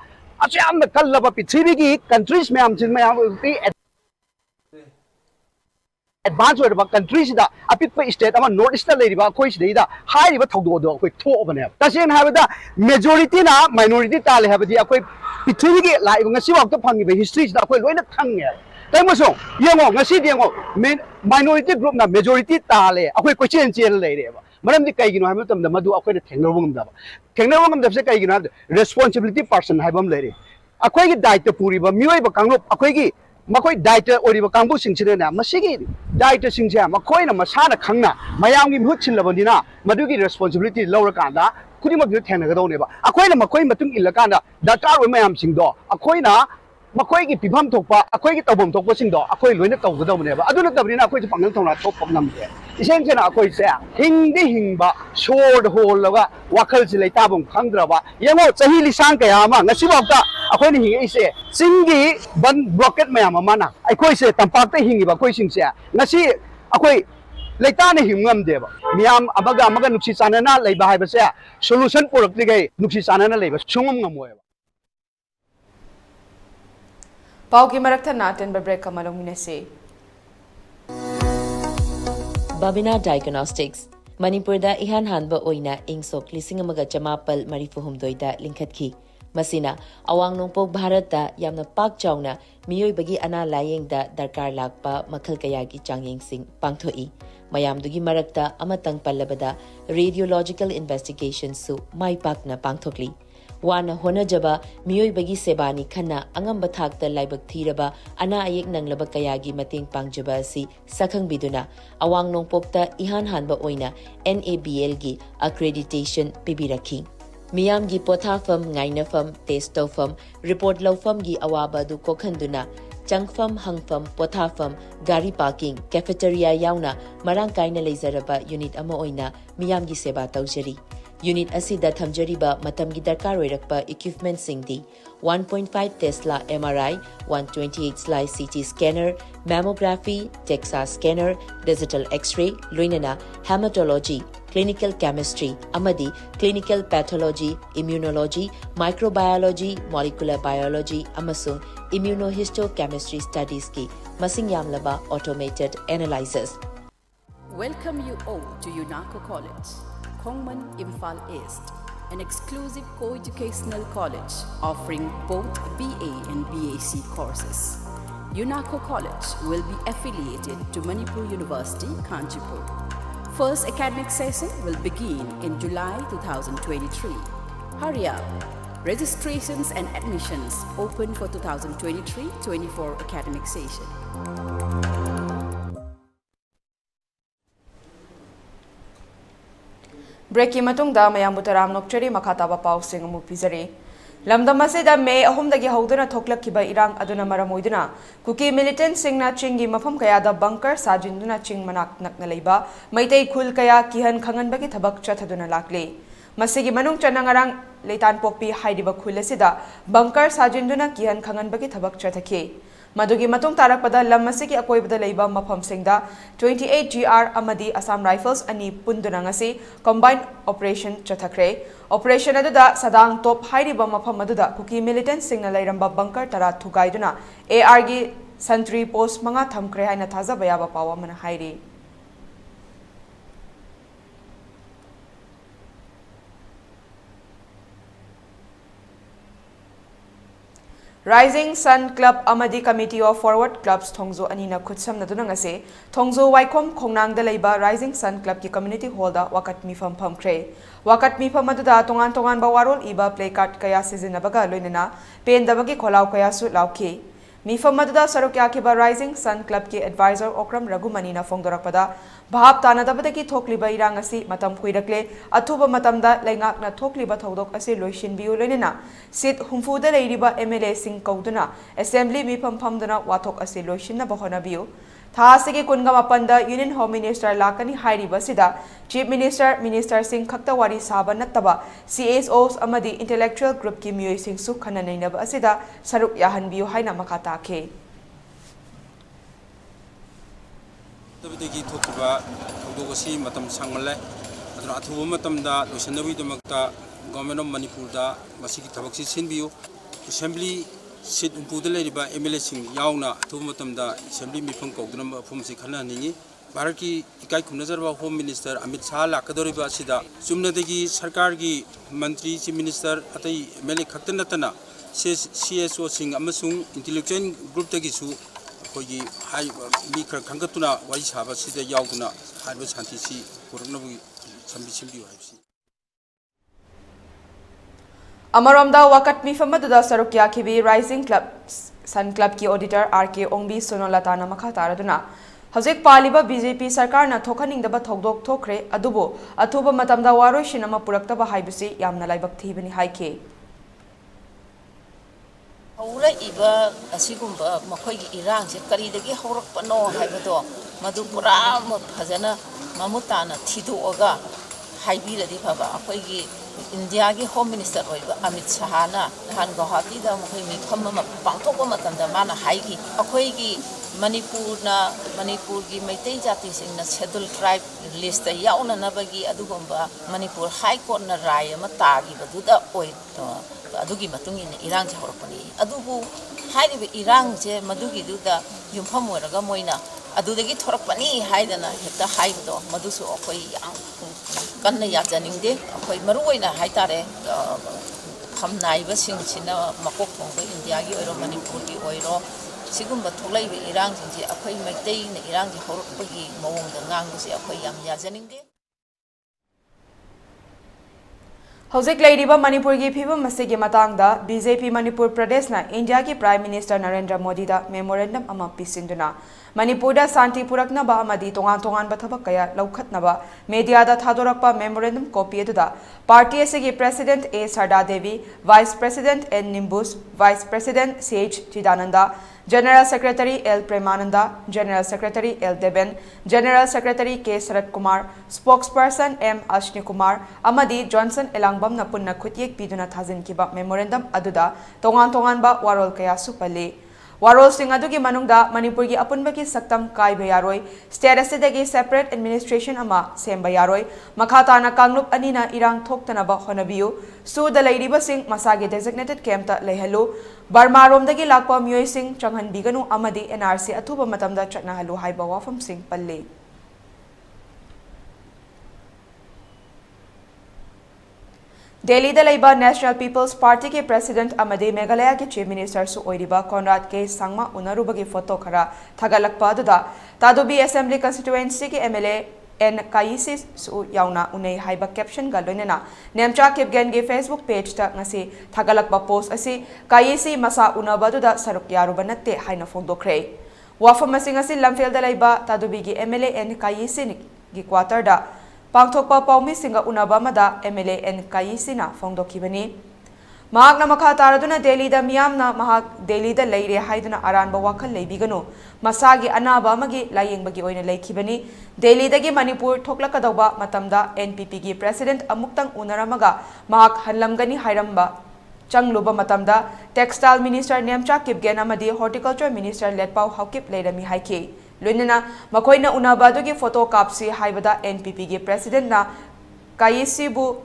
ꯑꯁꯨꯛ ꯌꯥꯝꯅ ꯀꯜꯂꯕ ꯄ꯭ꯔꯤꯊꯤꯕꯤꯒꯤ ꯀꯟꯇ꯭ꯔꯤꯁ ꯃꯌꯥꯝꯒꯤ ꯑꯦꯗꯚꯥꯟꯁ ꯑꯣꯏꯔꯕ ꯀꯟꯇ꯭ꯔꯤꯁꯤꯗ ꯑꯄꯤꯛꯄ ꯁ꯭ꯇꯦꯠ ꯑꯃ ꯅꯣꯔꯠ ꯏꯁꯇ ꯂꯩꯔꯤꯕ ꯑꯩꯈꯣꯏ ꯁꯤꯗꯩꯗ ꯍꯥꯏꯔꯤꯕ ꯊꯧꯗꯣꯛ ꯑꯗꯣ ꯑꯩꯈꯣꯏ ꯊꯣꯛꯑꯕꯅꯦꯕ ꯇꯁꯦꯡꯅ ꯍꯥꯏꯕꯗ ꯃꯦꯖꯣꯔꯤꯇꯤꯅ ꯃꯥꯏꯅꯣꯔꯤꯇꯤ ꯇꯥꯜꯂꯦ ꯍꯥꯏꯕꯗꯤ ꯑꯩꯈꯣꯏ ꯄ꯭ꯔꯤꯊꯤꯕꯤꯒꯤ ꯂꯥꯛꯏꯕ ꯉꯁꯤꯐꯥꯎꯗ ꯐꯪꯉꯤꯕ ꯍꯤꯁꯇ꯭ꯔꯤꯁꯤꯗ ꯑꯩꯈꯣꯏ ꯂꯣꯏꯅ ꯈꯪꯉꯦꯕ ꯇꯩꯃꯁꯨ ꯌꯦꯡꯉꯣ ꯉꯁꯤꯗꯤ ꯌꯦꯡꯉꯣ ꯃꯥꯏꯅꯣꯔꯤꯇꯤ ꯒ꯭ꯔꯨꯞꯅ ꯃꯦꯖꯣꯔꯤꯇꯤ ꯇꯥꯜꯂꯦ ꯑꯩꯈꯣꯏ ꯀꯣꯏꯆꯦꯟ ꯆꯦꯜ ꯂꯩꯔꯦꯕ ꯃꯔꯝꯗꯤ ꯀꯩꯒꯤꯅꯣ ꯍꯥꯏꯕ ꯃꯇꯝꯗ ꯃꯗꯨ ꯑꯩꯈꯣꯏꯅ ꯊꯦꯡꯅꯕ ꯉꯝꯗꯕꯁꯦ ꯀꯩꯒꯤꯅꯣ ꯍꯥꯏꯕꯗ ꯔꯦꯁꯄꯣꯟꯁꯤꯕꯤꯂꯤꯇꯤ ꯄꯥꯔꯁꯟ ꯍꯥꯏꯕ ꯑꯃ ꯂꯩꯔꯦ ꯑꯩꯈꯣꯏꯒꯤ ꯗꯥꯏꯇ ꯄꯨꯔꯤꯕ ꯃꯤꯑꯣꯏꯕ ꯀꯥꯡꯂꯨꯞ ꯑꯩꯈꯣꯏꯒꯤ ꯃꯈꯣꯏ ꯗꯥꯏꯇ ꯑꯣꯏꯔꯤꯕ ꯀꯥꯡꯕꯨꯁꯤꯡꯁꯤꯗꯅꯦ ꯃꯁꯤꯒꯤ ꯗꯥꯏꯇꯁꯤꯡꯁꯦ ꯃꯈꯣꯏꯅ ꯃꯁꯥꯅ ꯈꯪꯅ ꯃꯌꯥꯝꯒꯤ ꯃꯍꯨꯠ ꯁꯤꯜꯂꯕꯅꯤꯅ ꯃꯗꯨꯒꯤ ꯔꯦꯁꯄꯣꯟꯁꯤꯕꯤꯂꯤꯇꯤ ꯂꯧꯔꯀꯥꯟꯗ ꯈꯨꯗꯤꯡꯃꯛꯁꯨ ꯊꯦꯡꯅꯒꯗꯧꯅꯦꯕ ꯑꯩꯈꯣꯏꯅ ꯃꯈꯣꯏ ꯃꯇꯨꯡ ꯏꯜꯂꯀꯥꯟꯗ ꯗꯔꯀꯥꯔ ꯑꯣꯏꯕ ꯃꯌꯥꯝꯁꯤꯡꯗꯣ ꯑꯩꯈꯣꯏꯅ ꯃꯈꯣꯏꯒꯤ ꯄꯤꯐꯝ ꯊꯣꯛꯄ ꯑꯩꯈꯣꯏꯒꯤ ꯇꯧꯐꯝ ꯊꯣꯛꯄꯁꯤꯡꯗꯣ ꯑꯩꯈꯣꯏ ꯂꯣꯏꯅ ꯇꯧꯒꯗꯧꯕꯅꯦꯕ ꯑꯗꯨ ꯅꯠꯇꯕꯅꯤna ꯑꯩꯈꯣꯏꯁꯨ ꯄꯥꯡꯒꯜ ꯊꯧꯅꯥ ꯊꯣꯛꯄ ꯉꯝꯗꯦ ꯏꯁꯦꯡꯁꯦꯡꯅ ꯑꯩꯈꯣꯏꯁꯦ ꯍꯤꯡꯕ ꯁꯣꯔ ꯍꯣꯜꯂꯒ ꯋꯥꯈꯜꯁꯤ ꯂꯩꯇꯥꯐꯝ ꯈꯪꯗ꯭ꯔꯕ ꯌꯦꯡꯉꯣ ꯆꯍꯤ ꯂꯤꯁꯥꯡ ꯀꯌꯥ ꯑꯃ ꯉꯁꯤꯐꯥꯎꯗ ꯑꯩꯈꯣꯏꯅ ꯍꯤꯡꯉꯛꯏꯁꯦ ꯆꯤꯡꯒꯤ ꯕꯟ ꯕ꯭ꯂꯣꯀꯦꯠ ꯃꯌꯥꯝ ꯑꯃꯅ ꯑꯩꯈꯣꯏꯁꯦ ꯇꯝꯄꯥꯛꯇ ꯍꯤꯡꯉꯤꯕ ꯑꯩꯈꯣꯏꯁꯤꯡꯁꯦ ꯉꯁꯤ ꯑꯩꯈꯣꯏ ꯂꯩꯇꯥꯅ ꯍꯤꯡꯕ ꯉꯝꯗꯦꯕ ꯃꯤꯌꯥꯝ ꯑꯃꯒ ꯅꯨꯡꯁꯤ ꯆꯥꯟꯅꯅ ꯂꯩꯕ ꯍꯥꯏꯕꯁꯦ ꯁꯣꯂꯨꯁꯟ ꯄꯨꯔꯛꯇ꯭ꯔꯤꯉꯩ ꯅꯨꯡꯁꯤ ꯆꯥꯟꯅꯅ ꯂꯩꯕ ꯁꯨꯡꯉꯝ ꯉꯝꯃꯣꯏꯕ ꯄꯥꯎꯒꯤ ꯃꯔꯛꯇ ꯑꯇꯦꯟꯕ ꯕ꯭ꯔꯦꯛ ꯑꯃ ꯂꯧꯃꯤꯟꯅꯁꯤ Babina Diagnostics Manipurda ihan hanba oina ingsok 1934 linkhatkhi masina awang nongpok bharata yamna pak chawna miyoibagi ana layengda darkar lakpa makhal kayagi changyengsing pangthoi mayamdugi marakta amatang pallabada radiological investigation su maipakna pangthokli wana honajaba miyoibagi sebani khana angamba thakta laibak thiraba ana ayek nanglaba kayagi mating pangjaba si sakhang biduna awang nongpokta ihan hanba oina NABL gi accreditation pibirakhi miyam gi pothafam ngainafam testofam report lawfam gi awaba du kokhanduna changfam hangfam pothafam gari parking cafeteria yauna marang kaina leizaraba unit ama oina miyam gi seba tawjari Unit asida thamjariba matamgi darkar oirakpa equipment singdi 1.5 Tesla MRI, 128 slice CT scanner, mammography, DEXA scanner, digital X-ray, loinana hematology, clinical chemistry, amadi clinical pathology, immunology, microbiology, molecular biology, amasung immunohistochemistry studies ki masing yamlaba automated analyzers. Welcome you all to UNACO College, Kongman Imphal East, an exclusive co-educational college offering both BA and BAC courses. UNACO College will be affiliated to Manipur University, Kanchipur. First academic session will begin in July 2023. Hurry up! Registrations and admissions open for 2023-24 academic session. Break matungda mayambu taram nokchari makhataba pausing amu pizari lamdam asida May 3 hauduna thoklakhiba irang aduna maramoiduna kuki militant singna chingi mafam kayada bunker sajinduna ching manak nakna leiba maitei khul kaya kihan khanganbagi thabak chathaduna lakle masigi manung chanangarang leitan pokpi haidiba khul asida bunker sajinduna kihan khanganbagi thabak chathakhe Madugi matung tarakpada lam asigi akoibada leiba mafam singda 28 GR amadi Assam Rifles ani punduna ngasi combined operation chathakre operation aduda sadang top hairiba mafam aduda kuki militant singna leiramba bunker tara thugaiduna AR gi sentry post manga thamkre haina thajaba yaba pawa mana hairi Rising Sun Club Amadi Committee of Forward Clubs Thongzo Anina Kutsam Nadunangase, Thongzo Waikom Kongnang Delaiba Rising Sun Club ki Community Hall da Wakat Mifam Pamkre. Wakat Mifam Maduda Tongan Tongan Bawarol Iba Playcard Kaya Sizinabaga Luinana, Pen Dabagi Kolau Kaya Su Lauke. Mifam Maduda Sarukya Kiba Rising Sun Club ki Advisor Okram Ragumanina Fongdorakpada, Bahab Tanadabadaki Tokliba Irangasi, Matam Kuidakle, Atuba Matamda, Langak na Tokliba Todok Asi Loishin Biulina, Sit Humfuda Ladiba MLA Sing Kauduna, Assembly Mipam Pamdana, Watok Asi Loishin na Bahona Biu, Tahasigi Kungamapanda, Union Home Minister Lakani Hairi Basida, Chief Minister Sing Kaktawari Saba Nataba, CSOs Amadi Intellectual Group Ki Mui Sing Sukhananainab Asida, Saruk Yahan Biu Haina Makatake. ꯗꯒꯤ ꯊꯣꯛꯈꯤꯕ ꯊꯧꯗꯣꯛ ꯑꯁꯤ ꯃꯇꯝ ꯁꯥꯡꯃꯜꯂꯦ ꯑꯗꯨꯅ ꯑꯊꯨꯕ ꯃꯇꯝꯗ ꯂꯣꯏꯁꯤꯟꯅꯕꯒꯤꯗꯃꯛꯇ government of ꯃꯅꯤꯄꯨꯔꯗ ꯃꯁꯤꯒꯤ ꯊꯕꯛꯁꯤ ꯁꯤꯟꯕꯤꯌꯨ ꯑꯦꯁꯦꯝꯕ꯭ꯂꯤ ꯁꯤꯠ ꯍꯨꯝꯐꯨꯗ ꯂꯩꯔꯤꯕ MLAꯁꯤꯡ ꯌꯥꯎꯅ ꯑꯊꯨꯕ ꯃꯇꯝꯗ ꯑꯦꯁꯦꯝꯕ꯭ꯂꯤ ꯃꯤꯐꯝ ꯀꯧꯗꯨꯅ ꯃꯐꯝꯁꯤ ꯈꯟꯅꯍꯟꯅꯤꯡꯉꯤ ꯚꯥꯔꯠꯀꯤ ꯏꯀꯥꯏ ꯈꯨꯝꯅꯖꯔꯕ ꯍꯣꯝ ꯃꯤꯅꯤꯁꯇꯔ ꯑꯃꯤꯠ ꯁꯥꯍ ꯂꯥꯛꯀꯗꯧꯔꯤꯕ ꯑꯁꯤꯗ ꯆꯨꯝꯅꯗꯒꯤ ꯁꯔꯀꯥꯔꯒꯤ ꯃꯟꯇ꯭ꯔꯤ ꯆꯤꯐ ꯃꯤꯅꯤꯁꯇꯔ ꯑꯇꯩ MLA ꯈꯛꯇ ꯅꯠꯇꯅ CSOꯁꯤꯡ ꯑꯃꯁꯨꯡ ꯏꯟꯇꯦꯂꯦꯛꯆꯨꯋꯦꯜ ꯒ꯭ꯔꯨꯞꯇꯒꯤꯁꯨ ꯑꯩꯈꯣꯏꯒꯤ ꯃꯤ ꯈꯔ ꯈꯪꯒꯠꯇꯨꯅ ꯋꯥꯔꯤ ꯁꯥꯕꯁꯤꯗ ꯌꯥꯎꯗꯨꯅ ꯍꯥꯏꯕ ꯁꯥꯟꯇꯤꯁꯤ ꯄꯨꯔꯛꯅꯕꯒꯤ ꯁꯤꯟꯕꯤꯌꯨ ꯍꯥꯏꯕꯁꯤ Amaromda Wakat Mifam Maduda Saruk Yakibi Rising Club Sun Club ki Auditor RK Ongbi Sonolatana Makataraduna Hojik Paliba BJP Sarkar na Thokaningdaba Thogdok Thokre Adubo Atuba Matamda Waro Shinama Puraktaba Haibasi Yamna Laibak Thibani Haike Aura iba asigumba makoigi irang se karidagi horak pano haibado madupura phajana mamutana thidoga haibiradi phaba akoigi India gi Home Minister oiba Amit Shah na han Guwahati da mokoi mi phamma pangthokpa matamda mana haigi akoigi Manipur gi Maitai Jati singna Scheduled Tribe list yauna nabagi adugumba Manipur High Court na rai ama tagi baduda oi adugi matungin irang je horopani adubu hairibe irang je madugi duda yumpham oiraga moina adudagi thorakpani haidana heta haibdo madusu akoi yang kanna yajaningde akoi maruoina haitare phamnaiba singchina makok thongba India gi oiro Manipur gi oiro sigumba tholaibe irang jinji akoi maitai na irang ji horopagi mawongda ngangbusi akoi yam yajaningde Hojik Ladiba Manipur ki Phibam Masigi Matangda BJP Manipur Pradesh na India ki Prime Minister Narendra Modi da memorandum ama pisinduna Manipur da Santi Purakna ba amadi tongan bathabak kaya laukhatna ba media da thadorakpa memorandum copy eduda party asigi President A Sarda Devi Vice President N Nimbus Vice President CH Chidananda General Secretary L Premananda General Secretary L Deben General Secretary K Sarat Kumar Spokesperson M Ashni Kumar amadi Johnson Elangbam na punna khutyek piduna thajin kiba memorandum aduda tongan ba warol kaya supali Warol sing adugi manungda Manipur gi apunba ki saktam kai bayaroi state asidagi separate administration ama semba yaroi makhata na kangluk anina irang thoktana ba honabiu su da lairiba sing masagi designated camp ta lehalu Burma rom dagi lakpa miyoi sing changhan biganu amadi NRC athuba matamda chatna halu haiba wafam sing palle Delhi Dalaiba National People's Party ke President Amade Meghalaya ke Chief Minister su oiriba Conrad K Sangma unarubagi photo khara thagalakpa duda Tadubi Assembly Constituency ke MLA N Kaisi su yauna unei haiba caption ga loinena Nemcha Kipgen ge Facebook page ta ngasi thagalakpa post asi Kaisi masa unaba duda saruk yaruba natte haina fongdokre Wafam asing asi Lamphel Dalaiba Tadubi ge MLA N Kaisi gi quarter da Pangthokpa paumi singa unaba mada MLA N Kaisina fongdokibani Mahakna makha taraduna Delhi da miyamna mahak Delhi da leire haiduna aranba wakhal leibiganu masagi anaba amagi layengbagi oina leikibani Delhi dagi Manipur thoklakadauba matamda NPP gi President amuktang unaramaga mahak hanlamgani hairamba changluba matamda Textile Minister Nemcha Kipgen amadi Horticulture Minister Letpau Haukip leirami haike Lunina makoina unabadugi photo kapsi haibada NPP gi President na Kaisi bu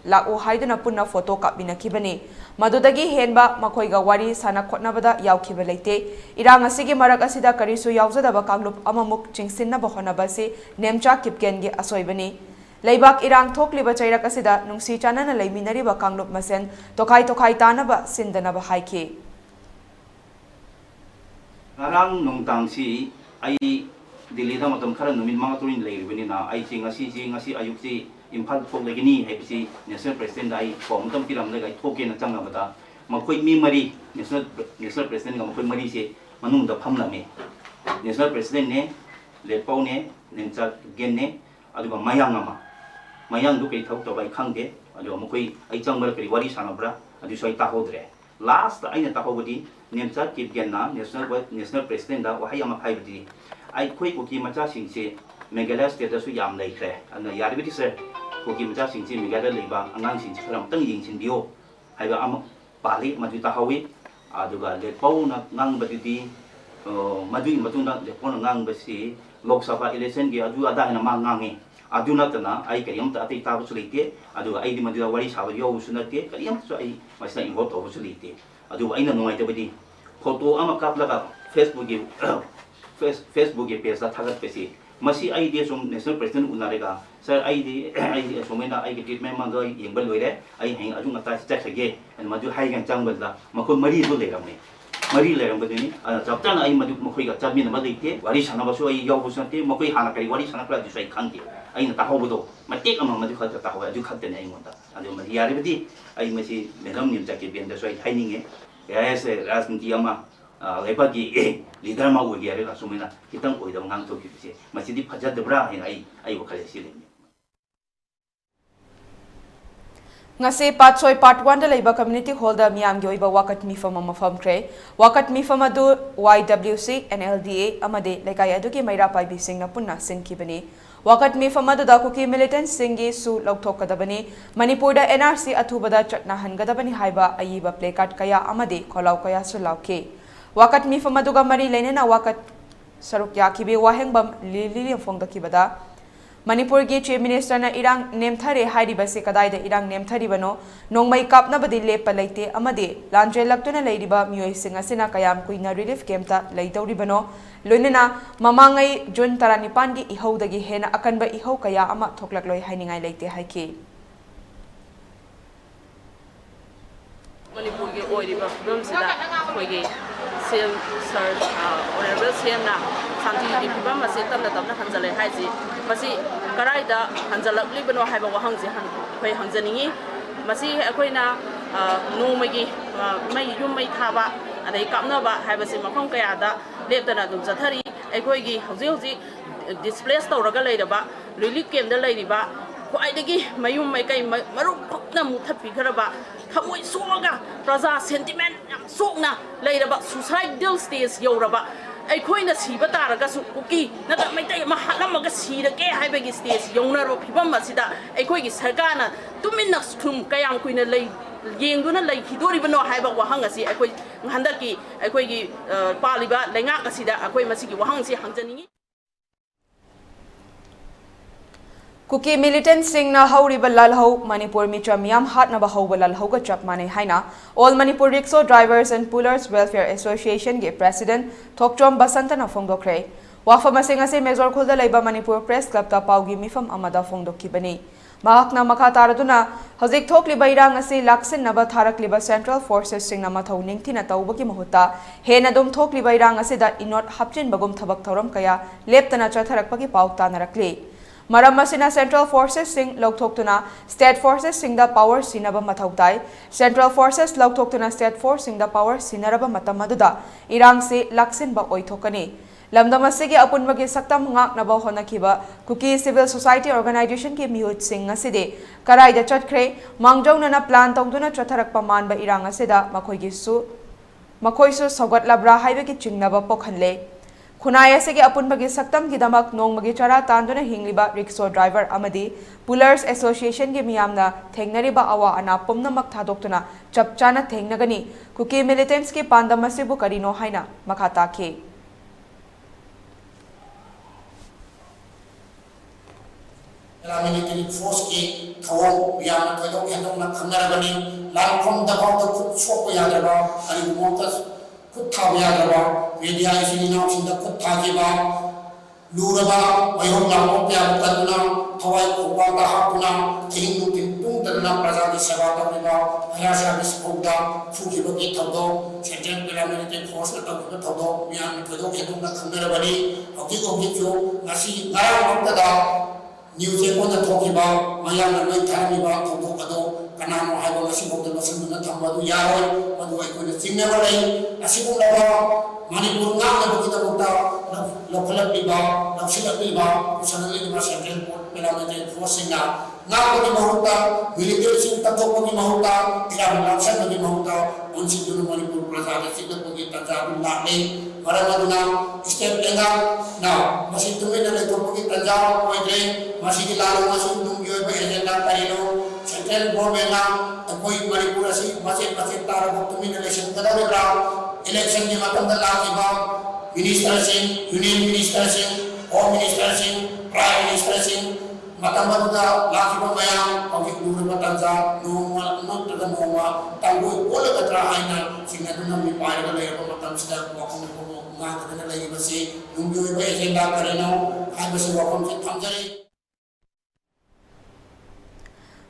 lau haiduna punna photo kapbina kibani madudagi henba makoiga wari sana khotnabada yaukhiba leite irang asigi marak asida karisu yauzadaba kanglup amamuk chingsinna bahonabasi Nemcha Kipgen gi asoibani Leibak irang thokliba chairak asida nungsi chanana leiminariba kanglup masen tokai tanaba sindanaba haike ngarang nungtangsi ai Delhi da matam khara numit manga turin leibani na ai ngasi ayuksi imphal thok legini haibsi national president ai form tam piram le gai thoke na changa bata makoi mi mari national president ga makoi mari se manung da phamlame national president ne lepau ne nemcha gen ne aduga mayang du kai thok to bai khangde adu makoi ai changbar kari wari sanabra adu soi ta hodre last aina ta hobudi nemcha kip gen na national president da wahai ama phaibdi ai khoi ko ki macha sing se Meghalaya state da su yam lai khre ana yaribiti sir ko ki macha sing se Meghalaya leiba angang sing khram tang ying sin bio haiba am pali maju ta hawi aduga le pau na ngang badidi maju matung da le pau na ngang basi lok sabha election ge adu ada na ma ngange adu na tana ai kariam ta ati ta bu leite aduga ai di maju wari sabar yo usunate kariam su ai masna involve to bu leite adu ai na ngai ta badi photo ama kapla ka Facebook page da thagat pesi masi ai de som national president unarega sir ai de somena ai ge treatment ma ga yengbal loire ai heng aju ngata check sage and maju hai gan changbal da makoi mari do leramne mari leram gadini chaptan ai maju makoi ga chamin ma deite wari sana basu ai yaw busante makoi hana kari wari sana kra disai khangke ai na tahobodo matek ama maju kha ta hawa aju khatte ne ai monda adu mari yare bidi ai masi medam nim chake ben da soi thaininge ya se rasniti ama leipagi leader ma wogi are la sumena kitang oida ngang to kipse masidi phajat debra ai wakale sile ngase part 1 da leiba community hall da miam gi oiba wakat mifam ama famkre wakat mifam adu YWC NLDA amade lekai adu ki maira pai bising na punna sin kibani wakat mifam adu da kuki militant singi su lokthok kadabani Manipur da NRC athubada chatna hangadabani haiba ayiba placard kaya amade kholau kaya su lauke wakat mifam aduga mari leinena wakat saruk yakibe wahengbam lili phong dakibada Manipur gi chief minister na irang nemthare hairibase kadaida irang nemthari bano nongmai kapna badi lepa leite amade lanjel laktuna leiriba mioi singa sina kayam kuina relief camp ta leitauri bano loinena mamangai June 19 gi ihaudagi hena akanba ihau kaya ama thoklakloi hainingai leite haike Manipur ge oiriba film sida koige sem sir honorable sem na santi di pibam mase tamna hanjale haiji masi karaida hanjalakli bano haiba wahangji han khoi hangjaningi masi akoina nomagi mai yum mai thaba adai kapna ba haiba se mafam kaya da leptana dum jathari akoigi hauji displace tawraga leiraba relief camp da leiriba khoidagi mayum mai kai maru khopna muthapi kharaba thamoi soga praja sentiment yam sokna leiraba suicidal stage yoraba aikoina siba taraga su kuki nata maitai ma halamaga sirage haibagi stage yonaro phibam asida aikoigi sarkana tuminna thum kayam kuina lei yengduna lei hidori bano haiba wahang asi aikoi handaki aikoigi paliba lenga asida akoi masigi wahang si hangjaningi Kuki militant sing na hauriba lalhau Manipur mitra miyam hat na bahau lalhau ga chap mane haina All Manipur Rickshaw Drivers and Pullers Welfare Association ge President Thokchom Basanta na phongdokre wafa masing ase Mezor khulda leiba Manipur Press Club ta paugi mifam amada phongdokkibani mahakna makha taraduna hojik thokliba irang ase laksin naba tharakliba Central Forces sing na mathau ningthina tawbagi mahuta hena dum thokliba irang ase da inot hapchin bagum thabak thoram kaya leptana chatharakpagi paukta narakle Maramasina Central Forces sing Loktoktuna State Forces sing the power sinaba mathautai Central Forces Loktoktuna State Force sing the power sinaraba matamaduda irang se laksin ba oithokani lamdamasigi apunbagi saktam ngak naba honakiba Kuki Civil Society Organization ki mihut sing aside karai da chatkre mangjong na plan tawduna chatharak paman ba irang asida makoisu sogat labra haibe ki chingnaba pokhanle Khunaya segi apunbagi saktam gidamak nongmagi chara tanduna hingliba rickshaw driver amadi Pullers Association ge miyamna thengnariba awa ana pumnamak thadoktuna chapchana thengnagani Kuki militants ke pandamasibu karino haina makhata ke Military force ki thawang yam thadok hendong na khamnarabani lang from the about the shop yadraba ari motas Kutavyagrava, Vidya Sinina, Kutagiva, Lurava, Mayonga, Opia, Kaduna, Hawaii, Kupata, Hapuna, Hindu, Tung, लेप्तना प्रजा की सेवा तौरीबा fire service फौदा फुखिबगी थौदो central paramilitary force का तौरीबा थौदो मियाम थौदो हेदुना खंगरबनी हौकी हौकी जो ngasi ngarang waktada न्यूज़ को न थोकीबा मयाम न लोई थामीबा थौदो अदो कनानो हाइबो ngasi बौदा मसंदुना थंबादु यारोय मदु अइकोने चिंगनेबा लई असिगुमबा मणिपुर नामबगी दबुता लफलबिबा लफसिलबिबा उसनलिबा सेंट्रल पैरामिलिटरी फोर्स सिंगा नामबगी बहुता मिलिटरी सिंग तत्वबगी बहुता इराम लाक्षणबगी बहुता उनसिदुनु मणिपुर प्रजा सिगबगी तजादु लाने मरमदुना स्टेट लेंगा ना मसी तुमिना लेथोबगी तजा ओइदे मसी की लालो मसी नुंगी ओइबे एजेंडा करिनो सेंट्रल गवर्नमेंट ना कोई मणिपुर असि मसे मसे तारबो तुमिना लेशन कदावेरा इलेक्शन के मतम लाखिबा minister Singh union minister Singh home minister Singh prime minister Singh मतम बदुदा लाखिबा मयाम औकी दूर मतंजा नोमा नोटदा नोमा तांगु ओलगत्रा आइना सिंगदुना मी पायगा लेबा मतम सिदा वखम को मागदना लेबसी नुंगी ओइबे एजेंडा करेनो हाइबसी वखम से थमजरे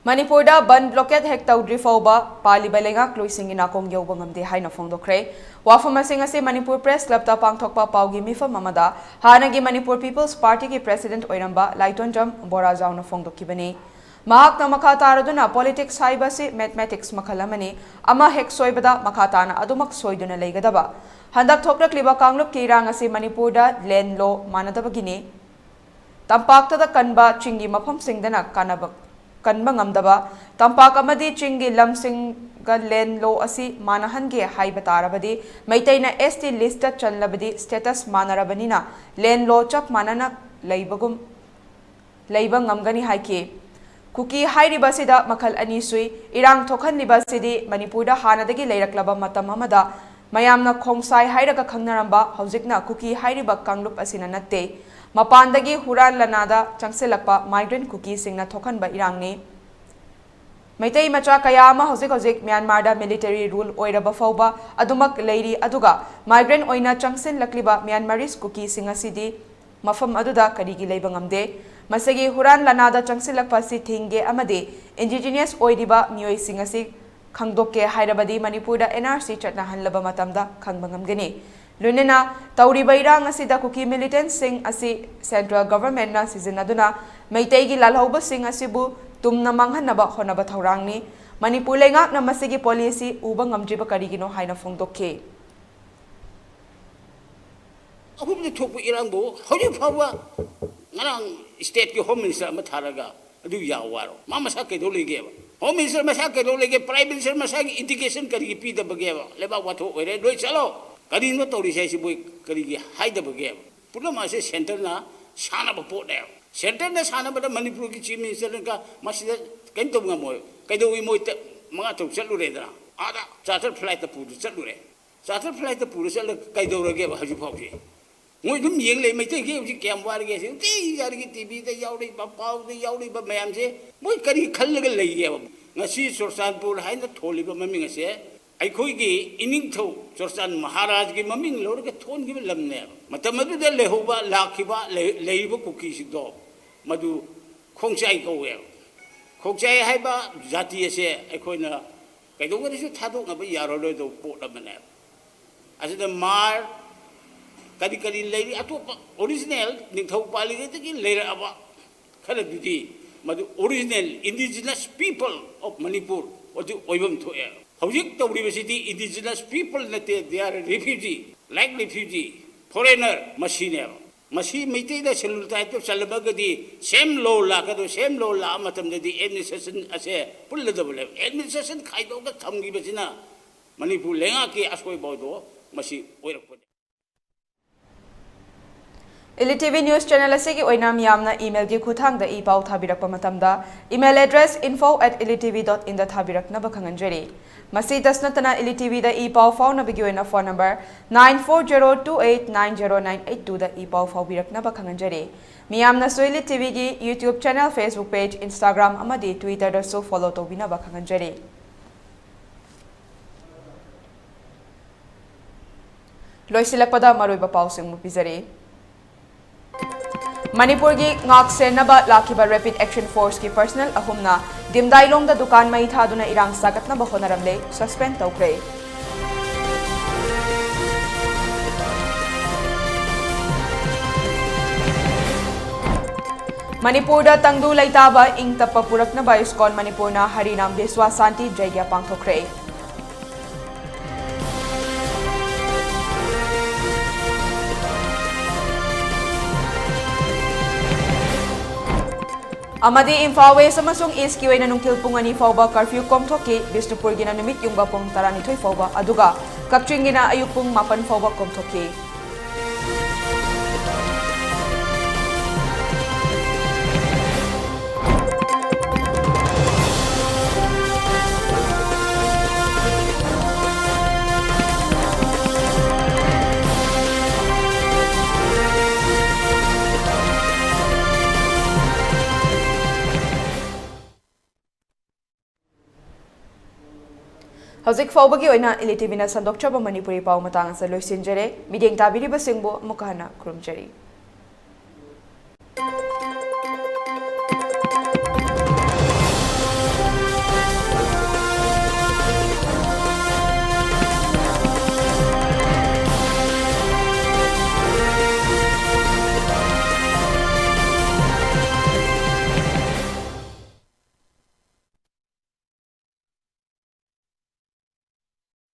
Manipur da ban blockade hek tawdri fawba pali balengak loising inakong yawba ngamde haina phongdokre wafam asing ase Manipur Press Club ta pangthokpa pawgi mifam amada hanagi Manipur People's Party ki president oiramba Laitonjam Borajauna phongdokibani mahak na makha taraduna politics haiba se mathematics makhalamani ama hek soibada makha tana adumak soiduna leigadaba handak thokrakliba kanglup ki rang ase Manipur da land law manadabagini tampakta da kanba chingi mafam singdana kanaba kanba ngamdaba tampak amadi chingi lamsinga len law asi manahange haiba tarabadi maitaina ST list ta chanlabadi status manarabanina len law chap manana leibagum leiba ngamgani haike kuki hairiba sida makhal ani sui irang thokhan liba sidi Manipur da hanadagi leiraklaba matam amada mayamna khongsai hairaga khangnaramba hojikna kuki hairiba kanglup asina natte Mapandagi huran lanada changselakpa migrant cookie singna thokan ba irangni Maitai macha kayama hojik Myanmar da military rule oiraba fawba adumak leiri aduga migrant oina changsen lakliba Myanmaris cookie singa sidi mafam aduda karigi leiba ngamde masagi huran lanada changselakpa si thinge amade indigenous oiriba mioi singa si khangdokke hairabadi Manipur da NRC chatna hanlaba matamda khangba ngamgani Lunena Tauriba irang asida kuki militant sing asi central government na sizinaduna maitegi lalhauba sing asibu tumna manghanaba honaba thaurangni Manipur lengak na masigi policy uba ngamjiba karigino haina phongdokhe Abu thokpu irang bo hoji phawa ngarang state ki home minister ma tharaga adu yawaro ma masa ke do lege ba home minister masa ke do lege prime minister masa ki indication karigi pi da bage ba leba watho oire doi chalo करी न तौरी से बोई करी हाइद बगे पुनः मासे centre ना शाना बपोट है सेंटर ने शाना बड़ा मणिपुर की चीफ मिनिस्टर का मसीद कहीं तो मोय कहीं तो वही मोय मंगा तो चलू रे दरा आधा चार्टर फ्लाइट पूरे चलू रे चार्टर फ्लाइट पूरे चल कहीं तो रगे हजू फाउजी मोय तुम येंग ले मैते के उसी कैम वार के से ती यार की टीवी ते यावड़ी पापाव ते यावड़ी बा मैम से मोय करी खल लगे ले ये ngasi Sorsanpur hain tholi ba maming ase अखोई की इनिंग थो चोरचान महाराज की ममिंग लोर के थोन की लमने मतलब मधु दे लेहुबा लाखिबा लेइबो कुकी सिदो मधु खोंचाई कौवे खोंचाई हाइबा जाति से अखोइना कइदोगरिसु थादोकनबा यारोलो दो पोटमने असिदा मार कदी कदी लेरी अतोप ओरिजिनल निथौ पालिगे की लेराबा खरदुदी मधु original indigenous people of Manipur ओदि ओइबम थोए Hojik tawribasidi indigenous people nate they are refugee like refugee foreigner machine machi meite da selul tai to salbagadi same law la ka do same law la matam di administration ase pulla da bole administration khaido ga thamgi basina Manipur lenga ki asoi bodo machi oirak ELITETV News Channel asigi oinam yamna email gi khuthang da e pau thabirak matamda email address info@elitv.in da thabirak na bakhanganjeri masi tasnatana ELITV da e pau phone na bigi oina phone number 9402890982 da e pau phau birak na bakhanganjeri miyamna so ELITV gi YouTube channel Facebook page Instagram amadi Twitter da so follow to bina bakhanganjeri loisilakpada maroiba pau sing mupizari Manipur gi ngak senaba lakiba Rapid Action Force ki personnel ahumna dimdailong da dukan mai thaduna irang sagatna ba honaramle suspend tawkre. Manipur da tangdu laitaba ing tappa purakna ba iskon Manipur na Harinam Deswa Santi Jaigya pangthokre. Amadi Imphal West amasung East ki oina nungtil pungani fauba curfew komthoki Bisnupur gina numit yung bapong taranitoy fauba aduga Kakching gina ayupung mapan fauba komthoki. Hauzik faubagi oina ELITETV na sandokchaba Manipuri pau matang sa loisinjare mideng tabiri basingbo mukahana krumjari.